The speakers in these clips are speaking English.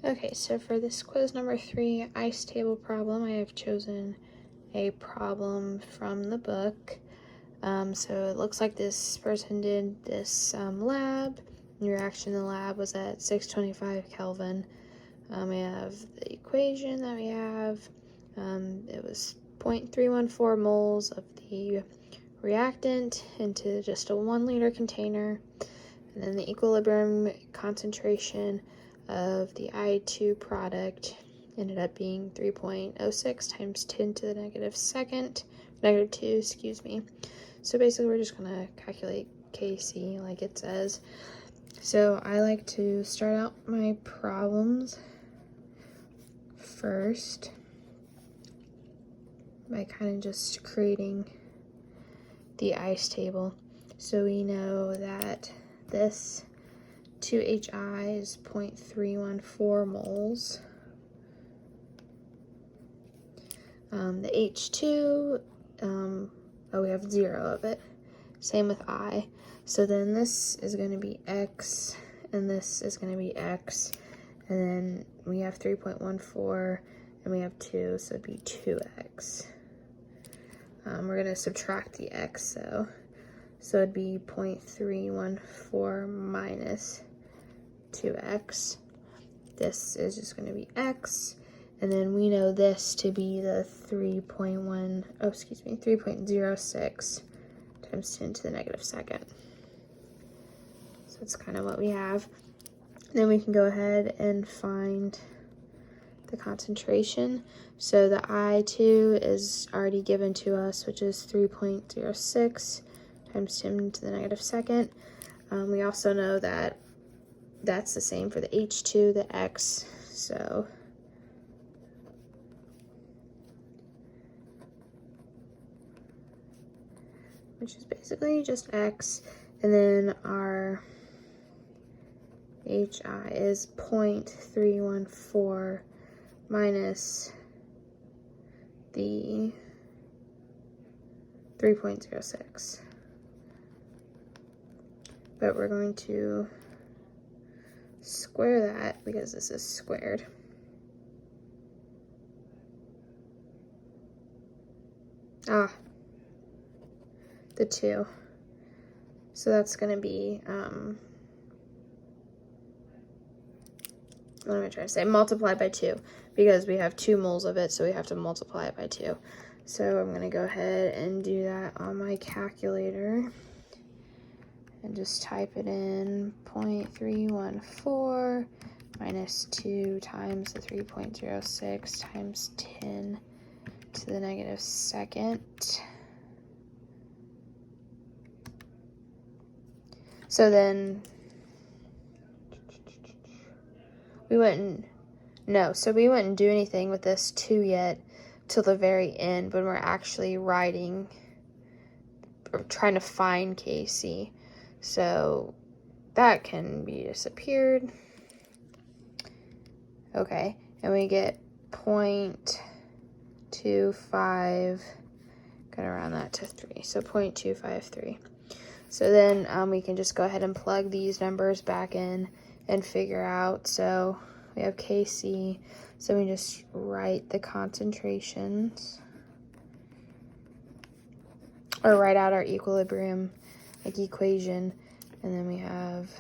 Okay, so for this quiz number 3, ice table problem, I have chosen a problem from the book. So it looks like this person did this lab. The reaction in the lab was at 625 Kelvin. We have the equation that we have. It was 0.314 moles of the reactant into just a 1 liter container. And then the equilibrium concentration of the I2 product ended up being 3.06 times 10 to the negative 2, excuse me. So basically we're just gonna calculate Kc like it says. So I like to start out my problems first by kind of just creating the ice table. So we know that this 2HI is 0.314 moles. The H2, we have 0 of it. Same with I. So then this is going to be X, and this is going to be X. And then we have 3.14, and we have 2, so it'd be 2X. We're going to subtract the X, though. So it'd be 0.314 minus 2X. This is just going to be X. And then we know this to be the 3.06 times 10 to the negative second. So that's kind of what we have. Then we can go ahead and find the concentration. So the I2 is already given to us, which is 3.06 times 10 to the negative second. We also know that that's the same for the H2, the X, so which is basically just X, and then our HI is 0.314 minus the 3.06. But we're going to square that because this is squared. The 2. So that's going to be, what am I trying to say? Multiply by 2, because we have 2 moles of it, so we have to multiply it by 2. So I'm going to go ahead and do that on my calculator and just type it in. 0.314 minus 2 times the 3.06 times 10 to the negative second. So then we wouldn't do anything with this 2 yet till the very end when we're actually writing or trying to find Kc. So that can be disappeared. Okay, and we get 0.25, gotta round that to 3, so 0.253. So then we can just go ahead and plug these numbers back in and figure out. So we have Kc, so we just write the concentrations, or write out our equilibrium equation, and then we have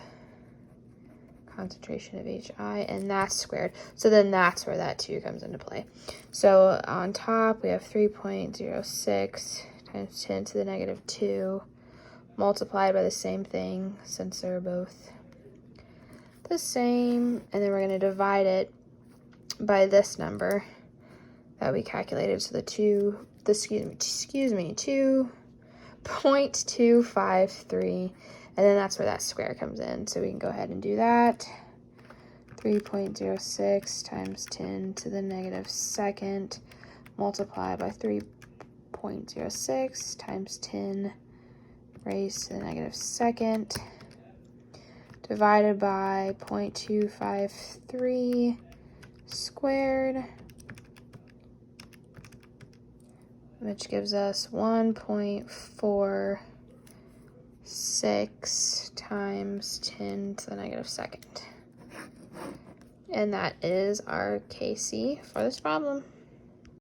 concentration of HI, and that's squared. So then that's where that 2 comes into play. So on top we have 3.06 times 10 to the negative 2 multiplied by the same thing, since they're both the same, and then we're going to divide it by this number that we calculated. So the 2.253, and then that's where that square comes in. So we can go ahead and do that. 3.06 times 10 to the negative second multiplied by 3.06 times 10 raised to the negative second divided by 0.253 squared, which gives us 1.46 times 10 to the negative second. And that is our KC for this problem.